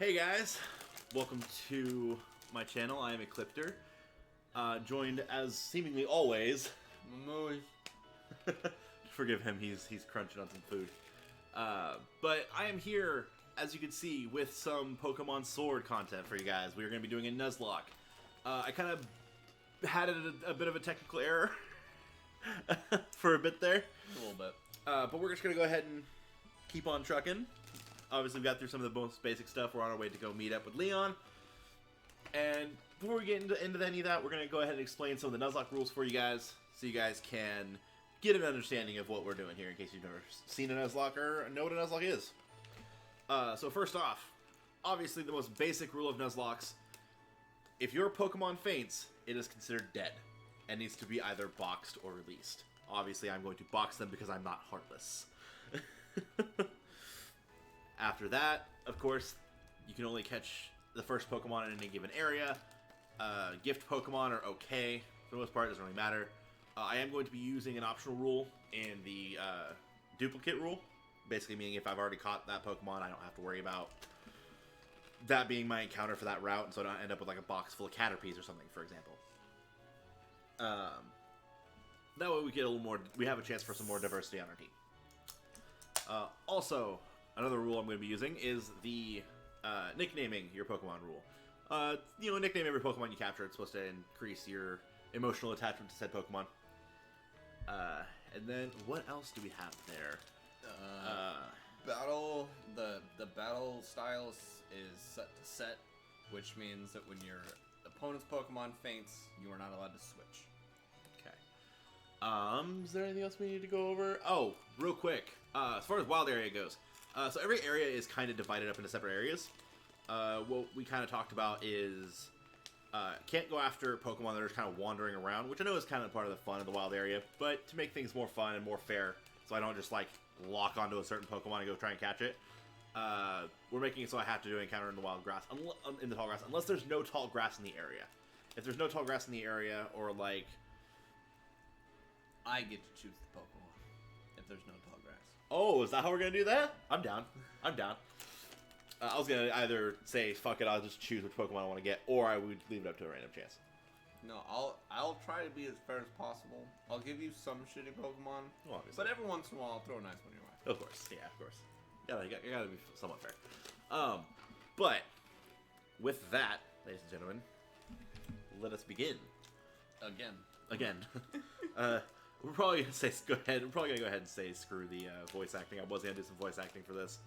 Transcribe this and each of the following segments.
Hey guys, welcome to my channel. I am Ecliptor, joined as seemingly always. Forgive him, he's crunching on some food. But I am here, as you can see, with some Pokemon Sword content for you guys. We are going to be doing a Nuzlocke. I kind of had a bit of a technical error for a bit there. A little bit. But we're just going to go ahead and keep on trucking. Obviously, we got through some of the most basic stuff. We're on our way to go meet up with Leon. And before we get into any of that, we're going to go ahead and explain some of the Nuzlocke rules for you guys, so you guys can get an understanding of what we're doing here, in case you've never seen a Nuzlocke or know what a Nuzlocke is. So first off, obviously the most basic rule of Nuzlocks, if your Pokemon faints, it is considered dead, and needs to be either boxed or released. Obviously, I'm going to box them because I'm not heartless. After that, of course, you can only catch the first Pokemon in any given area. Gift Pokemon are okay. For the most part, it doesn't really matter. I am going to be using an optional rule in the duplicate rule. Basically meaning if I've already caught that Pokemon, I don't have to worry about that being my encounter for that route, and so I don't end up with like a box full of Caterpies or something, for example. That way we get a little more, we have a chance for some more diversity on our team. Also, another rule I'm going to be using is the nicknaming your Pokemon rule. Nickname every Pokemon you capture. It's supposed to increase your emotional attachment to said Pokemon. And then, what else do we have there? The battle style is set to set, which means that when your opponent's Pokemon faints, you are not allowed to switch. Okay. Is there anything else we need to go over? Oh, real quick. As far as wild area goes, so every area is kind of divided up into separate areas. What we kind of talked about is can't go after Pokemon that are just kind of wandering around, which I know is kind of part of the fun of the wild area, but to make things more fun and more fair, so I don't just like lock onto a certain Pokemon and go try and catch it, we're making it so I have to do an encounter in the wild grass, in the tall grass, unless there's no tall grass in the area. If there's no tall grass in the area, or like... I get to choose the Pokemon if there's no tall grass. Oh, is that how we're going to do that? I'm down. I'm down. I was going to either say, fuck it, I'll just choose which Pokemon I want to get, or I would leave it up to a random chance. No, I'll try to be as fair as possible. I'll give you some shitty Pokemon, well, obviously. But every once in a while I'll throw a nice one your way. Of course, yeah, of course. You gotta be somewhat fair. But, with that, ladies and gentlemen, let us begin. Again. We're probably gonna say go ahead and say screw the voice acting. I was gonna do some voice acting for this,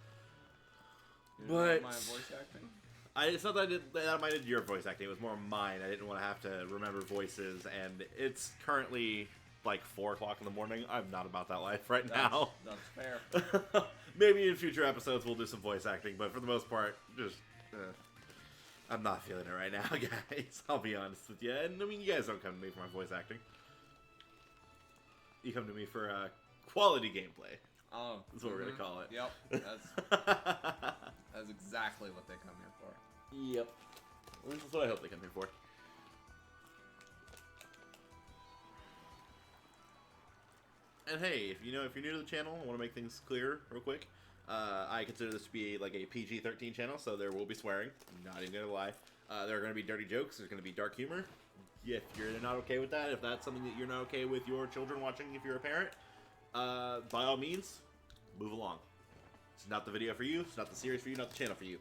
but my voice acting. It's not that I did your voice acting. It was more mine. I didn't want to have to remember voices, and it's currently like 4 o'clock in the morning. I'm not about that life right now. That's fair. Maybe in future episodes we'll do some voice acting, but for the most part, just I'm not feeling it right now, guys. I'll be honest with you. And I mean, you guys don't come to me for my voice acting. You come to me for quality gameplay. Oh, that's what we're gonna call it. Yep, that's exactly what they come here for. Yep, that's what I hope they come here for. And hey, if you're new to the channel, I want to make things clear real quick. I consider this to be like a PG-13 channel, so there will be swearing. I'm not even gonna lie. There are gonna be dirty jokes. There's gonna be dark humor. If you're not okay with that, if that's something that you're not okay with your children watching, if you're a parent, by all means, move along. It's not the video for you. It's not the series for you. Not the channel for you.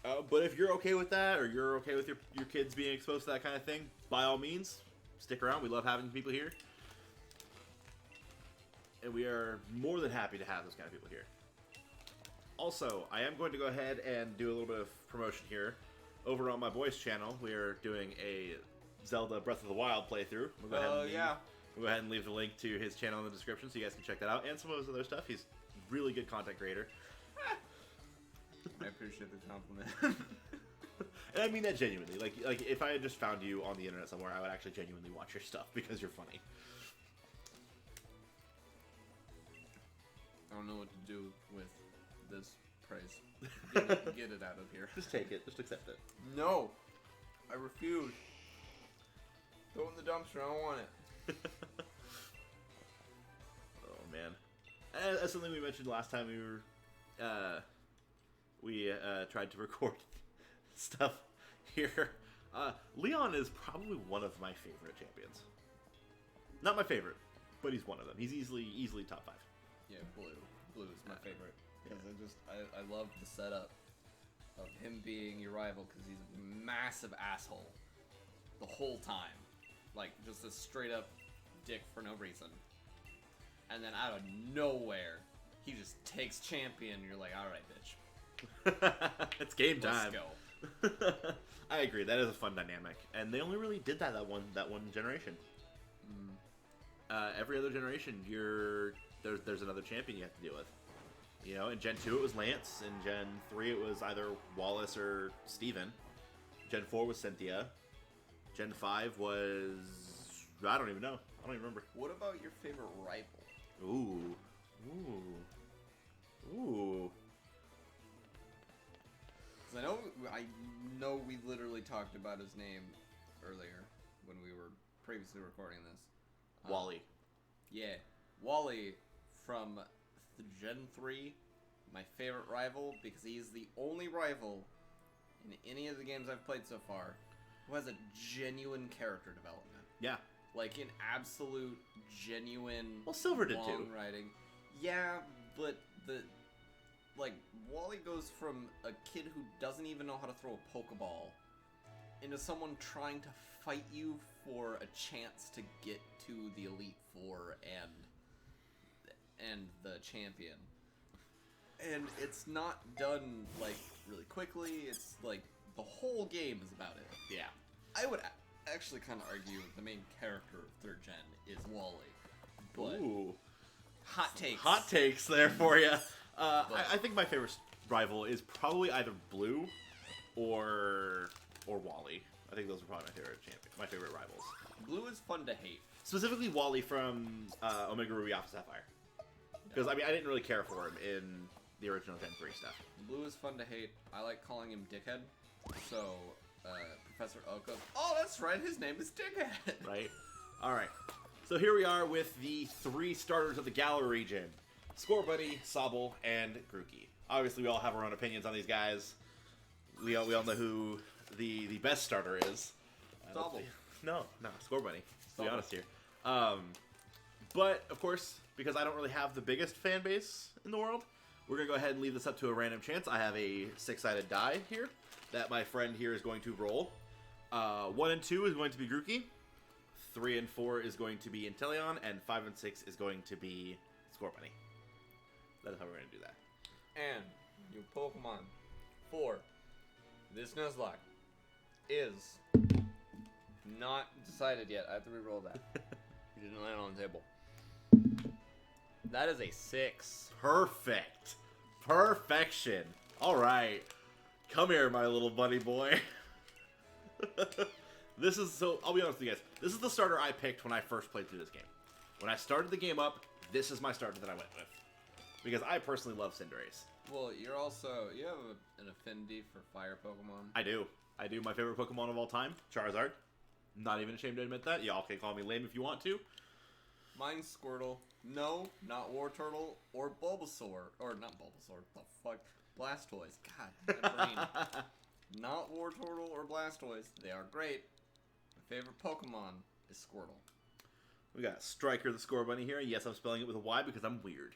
But if you're okay with that, or you're okay with your kids being exposed to that kind of thing, by all means, stick around. We love having people here. And we are more than happy to have those kind of people here. Also, I am going to go ahead and do a little bit of promotion here. Over on my boys' channel, we are doing a Zelda Breath of the Wild playthrough. We'll go ahead and leave the link to his channel in the description so you guys can check that out. And some of his other stuff. He's a really good content creator. I appreciate the compliment. And I mean that genuinely. Like if I had just found you on the internet somewhere, I would actually genuinely watch your stuff because you're funny. I don't know what to do with this praise. Get it out of here. Just take it. Just accept it. No. I refuse. Throw it in the dumpster. I don't want it. Oh, man. That's something we mentioned last time we were we tried to record stuff here. Leon is probably one of my favorite champions. Not my favorite, but he's one of them. He's easily top 5. Yeah, Blue is my favorite because I love the setup of him being your rival because he's a massive asshole the whole time, like just a straight up dick for no reason, and then out of nowhere he just takes champion. And you're like, all right, bitch, it's game time. Let's go. I agree. That is a fun dynamic, and they only really did that one generation. Every other generation, there's another champion you have to deal with. You know, in Gen 2 it was Lance. In Gen 3 it was either Wallace or Steven. Gen 4 was Cynthia. Gen 5 was... I don't even know. I don't even remember. What about your favorite rival? Ooh. Because I know we literally talked about his name earlier when we were previously recording this. Wally. Yeah. Wally from Gen 3, my favorite rival, because he's the only rival in any of the games I've played so far who has a genuine character development. Yeah. Like, an absolute, genuine... Well, Silver did too. Writing. Yeah, but Wally goes from a kid who doesn't even know how to throw a Pokeball into someone trying to fight you for a chance to get to the Elite Four and the champion. And it's not done, like, really quickly. It's, like, the whole game is about it. Yeah. I would actually kind of argue the main character of 3rd Gen is Wally. But Ooh. hot takes. Hot takes there for you. I think my favorite rival is probably either Blue or Wally. I think those are probably my favorite rivals. Blue is fun to hate. Specifically Wally from Omega Ruby Alpha Sapphire. Because, I mean, I didn't really care for him in the original Gen 3 stuff. Blue is fun to hate. I like calling him Dickhead. So, Professor Oak goes, oh, that's right, his name is Dickhead. Right? Alright. So here we are with the 3 starters of the Galar region. Scorbunny, Sobble, and Grookey. Obviously, we all have our own opinions on these guys. We all know who the best starter is. Sobble. No, Scorbunny. To be honest here. But, of course, because I don't really have the biggest fan base in the world, we're going to go ahead and leave this up to a random chance. I have a 6-sided die here that my friend here is going to roll. 1 and 2 is going to be Grookey. 3 and 4 is going to be Inteleon. And 5 and 6 is going to be Scorbunny. That is how we're going to do that. And your Pokemon for this Nuzlocke is not decided yet. I have to re-roll that. You didn't land on the table. That is a 6. Perfect. Perfection. All right. Come here, my little bunny boy. I'll be honest with you guys. This is the starter I picked when I first played through this game. When I started the game up, this is my starter that I went with. Because I personally love Cinderace. Well, you have an affinity for fire Pokemon. I do. My favorite Pokemon of all time, Charizard. Not even ashamed to admit that. Y'all can call me lame if you want to. Mine's Squirtle. No, not Wartortle or Bulbasaur. Or not Bulbasaur. The fuck? Blastoise. God, my brain. Not Wartortle or Blastoise. They are great. My favorite Pokemon is Squirtle. We got Striker the Scorbunny here. Yes, I'm spelling it with a Y because I'm weird.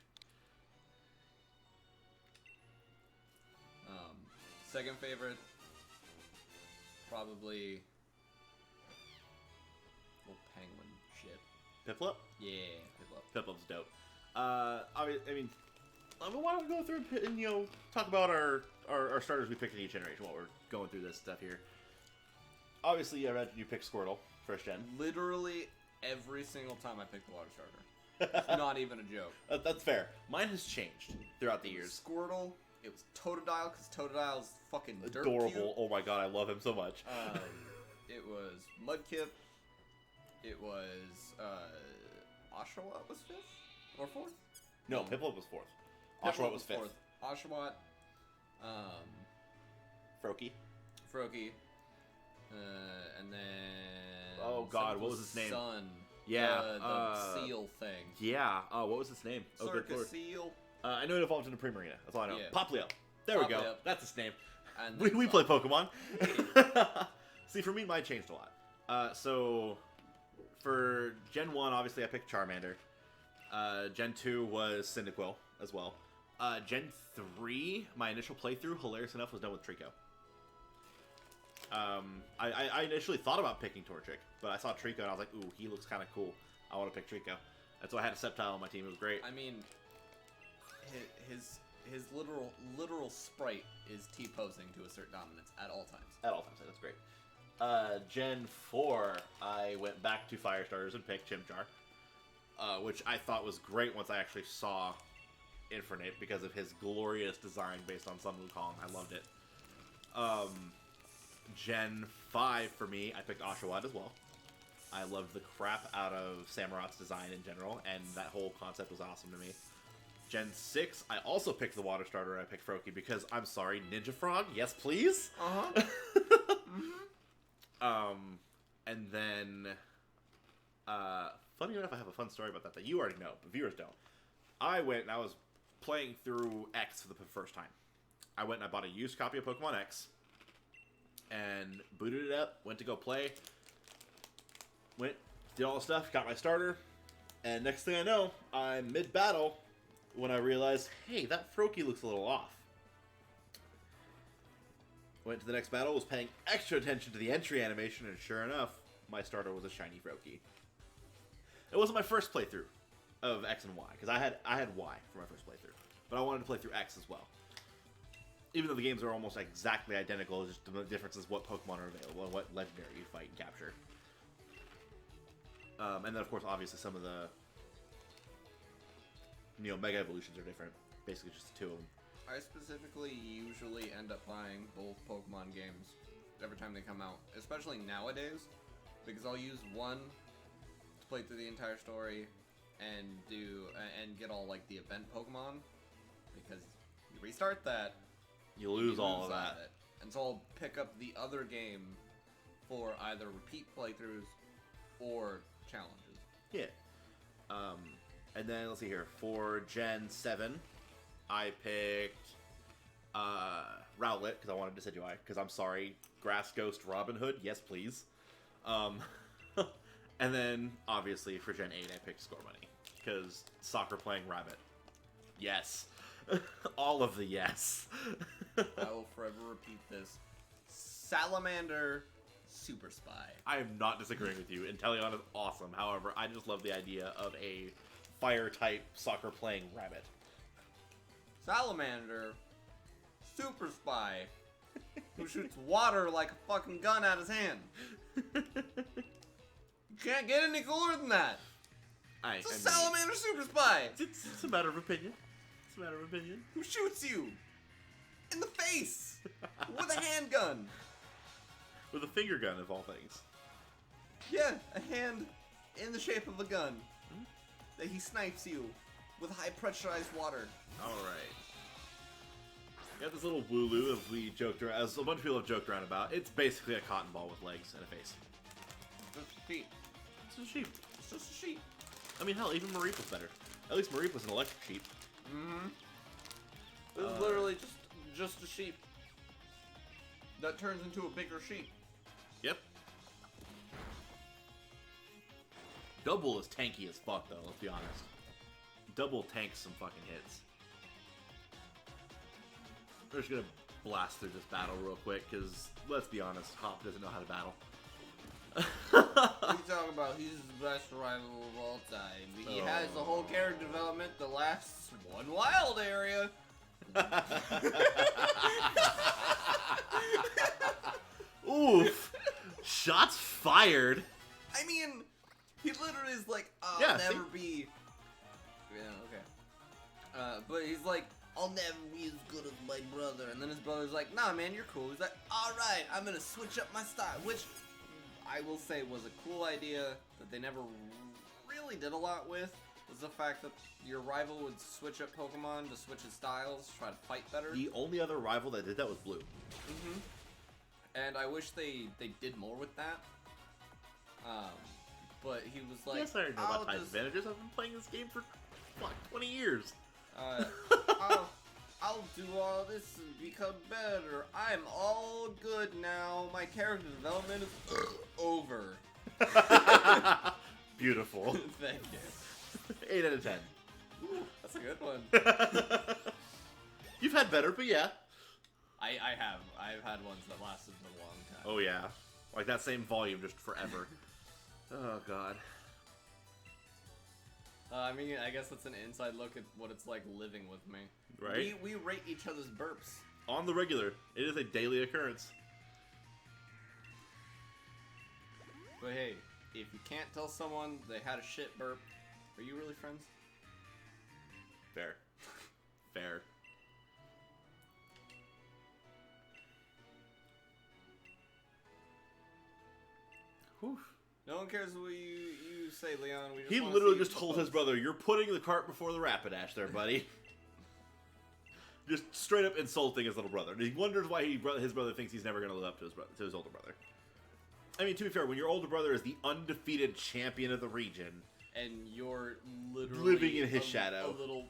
Second favorite, probably little penguin shit. Piplup? Yeah, Piplup. Piplup's dope. I mean, why don't we go through and talk about our starters we picked in each generation while we're going through this stuff here. Obviously, I imagine you picked Squirtle, 1st gen. Literally every single time I picked the water starter. It's not even a joke. That's fair. Mine has changed throughout the years. Squirtle. It was Totodile, because Totodile's fucking dirt adorable. Cute. Oh my god, I love him so much. It was Mudkip. It was Oshawott was 5th or 4th? No, Piplup was 4th. Oshawott was 5th. Oshawott. Froakie. And then. Oh god, what was his name? Sun. Yeah, the seal thing. Yeah. What was his name? Circus seal. I know it evolved into Primarina. That's all I know. Yeah. Popplio. There we go. Yep. That's its name. And We then play some. Pokemon. See, for me, mine changed a lot. So, for Gen 1, obviously, I picked Charmander. Gen 2 was Cyndaquil as well. Gen 3, my initial playthrough, hilarious enough, was done with Trico. I initially thought about picking Torchic, but I saw Trico and I was like, ooh, he looks kind of cool. I want to pick Trico. And so I had a Sceptile on my team. It was great. I mean, his literal sprite is T-posing to assert dominance at all times. At all times, that's great. Gen 4, I went back to Fire Starters and picked Chimchar, which I thought was great once I actually saw Infernape because of his glorious design based on Sun Wukong. I loved it. Gen 5 for me, I picked Oshawott as well. I loved the crap out of Samurot's design in general, and that whole concept was awesome to me. Gen 6, I also picked the water starter. I picked Froakie because, I'm sorry, Ninja Frog? Yes, please? Uh-huh. And then, funny enough, I have a fun story about that you already know, but viewers don't. I went and I was playing through X for the first time. I went and I bought a used copy of Pokemon X and booted it up, went to go play, went, did all the stuff, got my starter, and next thing I know, I'm mid-battle when I realized, hey, that Froakie looks a little off. Went to the next battle, was paying extra attention to the entry animation, and sure enough, my starter was a shiny Froakie. It wasn't my first playthrough of X and Y, because I had Y for my first playthrough, but I wanted to play through X as well. Even though the games are almost exactly identical, just the difference is what Pokemon are available and what legendary you fight and capture. And then, of course, obviously some of the Mega Evolutions are different. Basically just the two of them. I specifically usually end up buying both Pokemon games every time they come out, especially nowadays, because I'll use one to play through the entire story and get all like the event Pokemon, because you restart that, you lose all of that. It. And so I'll pick up the other game for either repeat playthroughs or challenges. Yeah. And then, let's see here. For Gen 7, I picked Rowlet, because I wanted Decidueye, because I'm sorry, Grass Ghost Robin Hood, yes please. And then, obviously, for Gen 8, I picked Scorbunny, because soccer playing rabbit. Yes. All of the yes. I will forever repeat this. Salamander Super Spy. I am not disagreeing with you. Inteleon is awesome. However, I just love the idea of a fire-type soccer-playing rabbit. Salamander Super Spy, who shoots water like a fucking gun out of his hand. You can't get any cooler than that. It's a Salamander Super Spy. It's a matter of opinion. It's a matter of opinion. Who shoots you in the face with a handgun. With a finger gun, of all things. Yeah, a hand in the shape of a gun that he snipes you with high pressurized water. Alright. Got this little Wooloo that we joked around, as a bunch of people have joked around about. It's basically a cotton ball with legs and a face. Just a sheep. It's just a sheep. It's just a sheep. I mean, hell, even Mareep was better. At least Mareep was an electric sheep. Mm-hmm. It was literally just a sheep that turns into a bigger sheep. Yep. Double is tanky as fuck, though, let's be honest. Double tanks some fucking hits. We're just gonna blast through this battle real quick, because, let's be honest, Hop doesn't know how to battle. What are you talking about? He's the best rival of all time. He has a whole character development that lasts one wild area. Oof. Shots fired. I mean, he literally is like, I'll Yeah, never be... Yeah, okay. But he's like, I'll never be as good as my brother. And then his brother's like, nah, man, you're cool. He's like, alright, I'm gonna switch up my style. Which, I will say, was a cool idea that they never really did a lot with. Was the fact that your rival would switch up Pokemon to switch his styles, try to fight better. The only other rival that did that was Blue. Mm-hmm. And I wish they did more with that. But he was like, Yes, I already know about type advantages. I've been playing this game for, 20 years. I'll do all this and become better. I'm all good now. My character development is over. Beautiful. Thank you. 8 out of 10. Ooh, that's a good one. You've had better, but yeah. I have. I've had ones that lasted a long time. Oh yeah. Like that same volume just forever. Oh god. I mean, I guess that's an inside look at what it's like living with me. Right? We rate each other's burps. On the regular. It is a daily occurrence. But hey, if you can't tell someone they had a shit burp, are you really friends? Fair. Fair. Whew. No one cares what you say, Leon. We just He wanna literally see you just told propose. his brother, "You're putting the cart before the Rapidash there, buddy." Just straight up insulting his little brother. And he wonders why his brother thinks he's never going to live up to his older brother. I mean, to be fair, when your older brother is the undefeated champion of the region, and you're literally living in his shadow, a little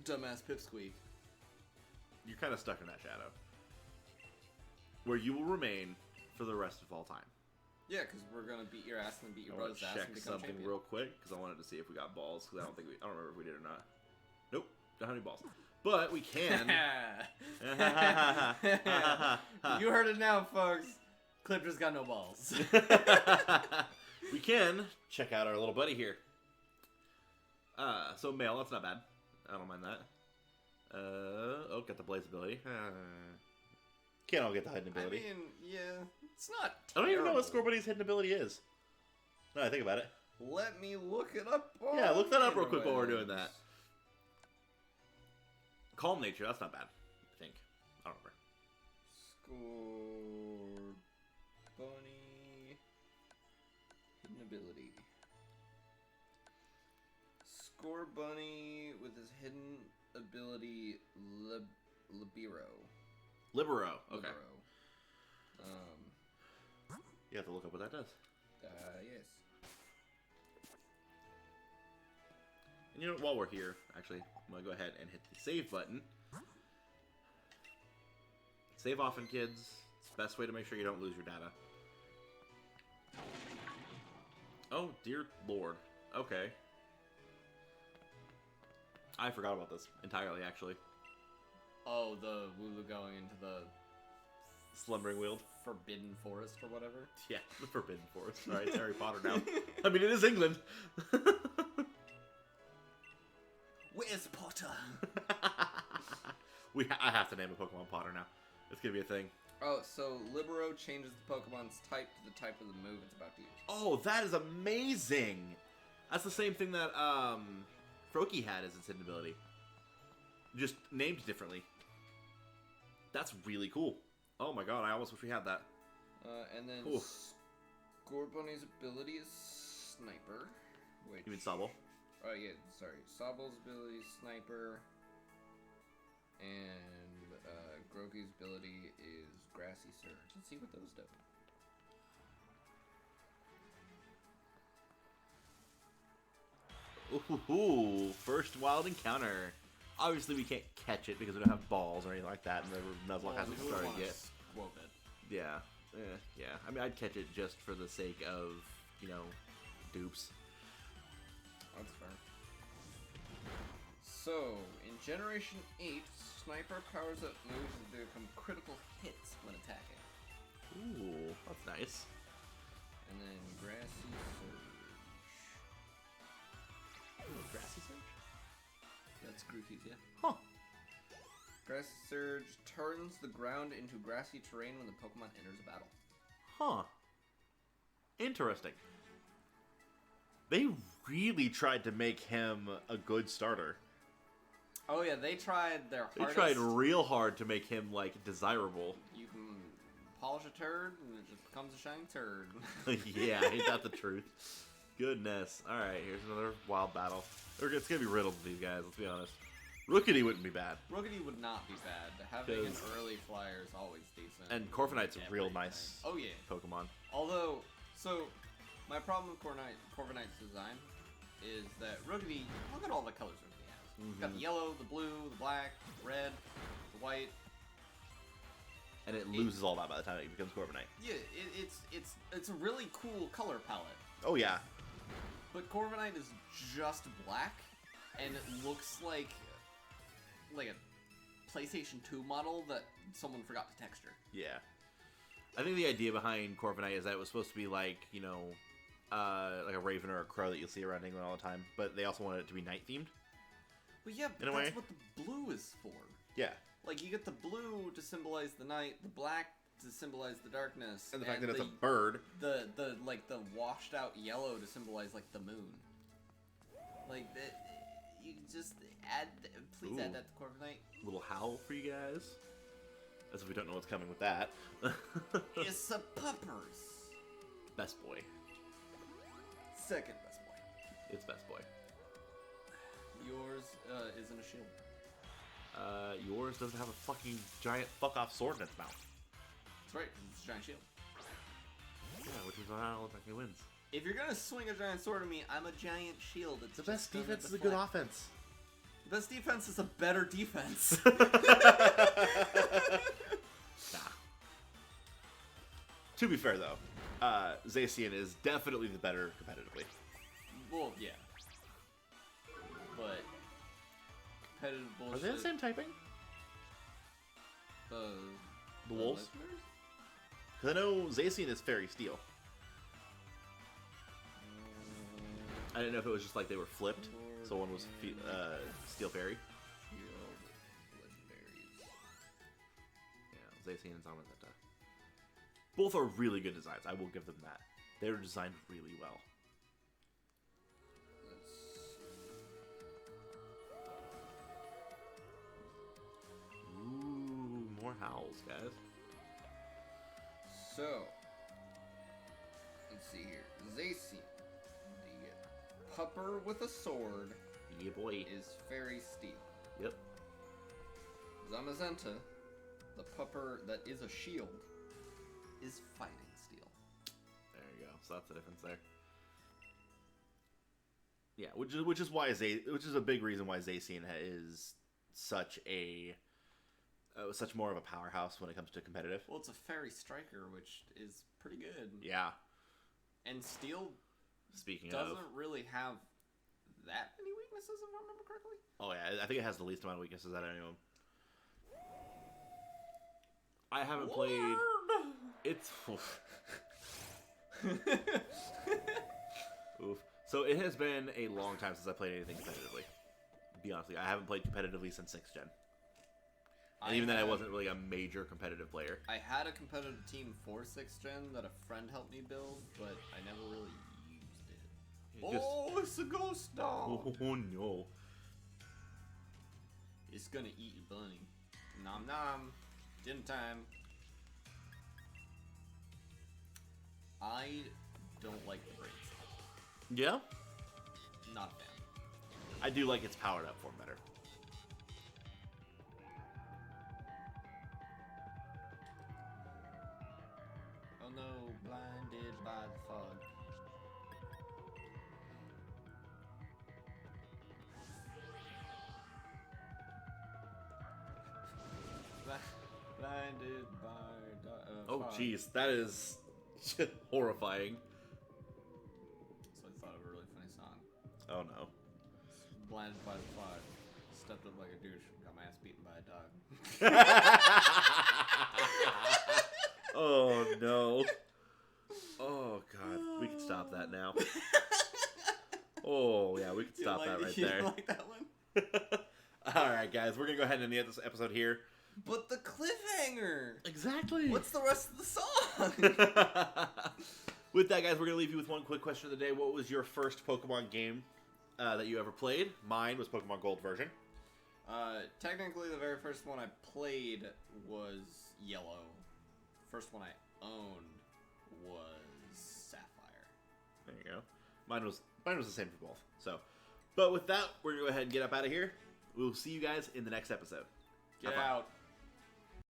dumbass pipsqueak. you're kind of stuck in that shadow, where you will remain for the rest of all time. Yeah, because we're gonna beat your ass and beat your I want brother's to ass check and become something champion. real quick because I wanted to see if we got balls. Because I don't remember if we did or not. Nope, don't have any balls. But we can. You heard it now, folks. Clipper's got no balls. We can check out our little buddy here. So male, that's not bad. I don't mind that. Oh, got the blaze ability. Can't all get the hidden I ability. mean, yeah, it's not I don't even know what terrible. Scorebuddy's hidden ability is. No, I think about it. Let me look it up. Yeah, look that up real on quick while we're doing interwebs. that. Calm nature, that's not bad. I think. I don't remember. Score bunny hidden ability. Score bunny with his hidden ability Libero. Libero. Okay. Libero. You have to look up what that does. Yes. And you know what, while we're here, actually, I'm going to go ahead and hit the save button. Save often, kids. It's the best way to make sure you don't lose your data. Oh, dear lord. Okay. I forgot about this entirely, actually. Oh, the Wooloo going into the Slumbering Weald. Forbidden Forest or whatever. Yeah, the Forbidden Forest. Alright, it's Harry Potter now. I mean, it is England. Where's Potter? I have to name a Pokemon Potter now. It's gonna be a thing. Oh, so Libero changes the Pokemon's type to the type of the move it's about to use. Oh, that is amazing! That's the same thing that Froakie had as its hidden ability. Just named differently. That's really cool. Oh my god, I almost wish we had that. And then Ooh. Scorbunny's ability is Sniper. Which... You mean Sobble? Oh yeah, sorry. Sobble's ability is Sniper. And Grogu's ability is Grassy Surge. Let's see what those do. Ooh, first wild encounter. Obviously, we can't catch it because we don't have balls or anything like that, and the Nuzlocke hasn't started yet. Squope it. Yeah, yeah. I mean, I'd catch it just for the sake of, you know, dupes. That's fair. So, in Generation 8, Sniper powers up moves that become critical hits when attacking. Ooh, that's nice. And then Grassy Surge. Grassy Surge? That's Grookey's, yeah. Huh. Grassy Surge turns the ground into grassy terrain when the Pokemon enters a battle. Huh. Interesting. They really tried to make him a good starter. Oh yeah, they tried their They hardest. tried real hard to make him, like, desirable. You can polish a turd and it just becomes a shiny turd. Yeah, ain't that the truth? Goodness. Alright, here's another wild battle. It's gonna be riddled with these guys, let's be honest. Rookity wouldn't be bad. Rookity would not be bad. Having an early flyer is always decent. And Corviknight's a real Everything. nice Oh yeah. Pokemon. Although, so my problem with Corviknight's design is that Rookity. Look at all the colors Rookity has. You've got the yellow, the blue, the black, the red, the white. And it loses all that by the time it becomes Corviknight. Yeah, it's a really cool color palette. Oh yeah. But Corviknight is just black, and it looks like a PlayStation 2 model that someone forgot to texture. Yeah. I think the idea behind Corviknight is that it was supposed to be like, you know, like a raven or a crow that you'll see around England all the time, but they also wanted it to be night themed. But yeah, but that's what the blue is for. Yeah. Like, you get the blue to symbolize the night, the black to symbolize the darkness, and the fact that it's a bird. The washed out yellow to symbolize like the moon. Like that, you just add. Please add that to Corviknight. Little howl for you guys. As if we don't know what's coming with that. It's a puppers. Best boy. Second best boy. It's best boy. Yours isn't a shield. Yours doesn't have a fucking giant fuck-off sword in its mouth. That's right, because it's a giant shield. Yeah, which is how he wins. If you're gonna swing a giant sword at me, I'm a giant shield. It's the best defense is a good offense. The best defense is a better defense. Nah. To be fair, though, Zacian is definitely the better competitively. Well, yeah. But competitive bullshit. Are they the same typing? The wolves? Because I know Zacian is Fairy Steel. I didn't know if it was just like they were flipped, so one was Steel Fairy. Yeah, Zacian and Zamazenta. Both are really good designs, I will give them that. They were designed really well. Ooh, more howls, guys. So, let's see here. Zacian, the pupper with a sword, yeah, boy, is Fairy Steel. Yep. Zamazenta, the pupper that is a shield, is Fighting Steel. There you go. So that's the difference there. Yeah, which is why which is a big reason why Zacian is such a such more of a powerhouse when it comes to competitive. Well, it's a Fairy Striker, which is pretty good. Yeah. And Steel, speaking doesn't really have that many weaknesses, if I remember correctly. Oh yeah, I think it has the least amount of weaknesses out of anyone. I haven't played. It's. Oof. So it has been a long time since I played anything competitively. To be honest with you, I haven't played competitively since 6th gen. And even then, I wasn't really a major competitive player. I had a competitive team for 6th gen that a friend helped me build, but I never really used it. Oh, it's a ghost dog! Oh no. It's gonna eat your bunny. Nom nom. Dinner time. I don't like the brain stuff. Yeah? Not a fan. I do like its powered up form better. Oh no, blinded by the fog. Blinded by Oh fog. jeez, that is horrifying. So I thought of a really funny song. Oh no. Blinded by the fog. Stepped up like a douche. Got my ass beaten by a dog. Oh no. Oh god, we can stop that now. Oh yeah, we can stop that right there. You like that one? Alright guys, we're gonna go ahead and end this episode here. But the cliffhanger! Exactly! What's the rest of the song? With that, guys, we're going to leave you with one quick question of the day. What was your first Pokemon game that you ever played? Mine was Pokemon Gold version. Technically, the very first one I played was Yellow. First one I owned was Sapphire. There you go. Mine was the same for both. So, but with that, we're going to go ahead and get up out of here. We'll see you guys in the next episode. Get out.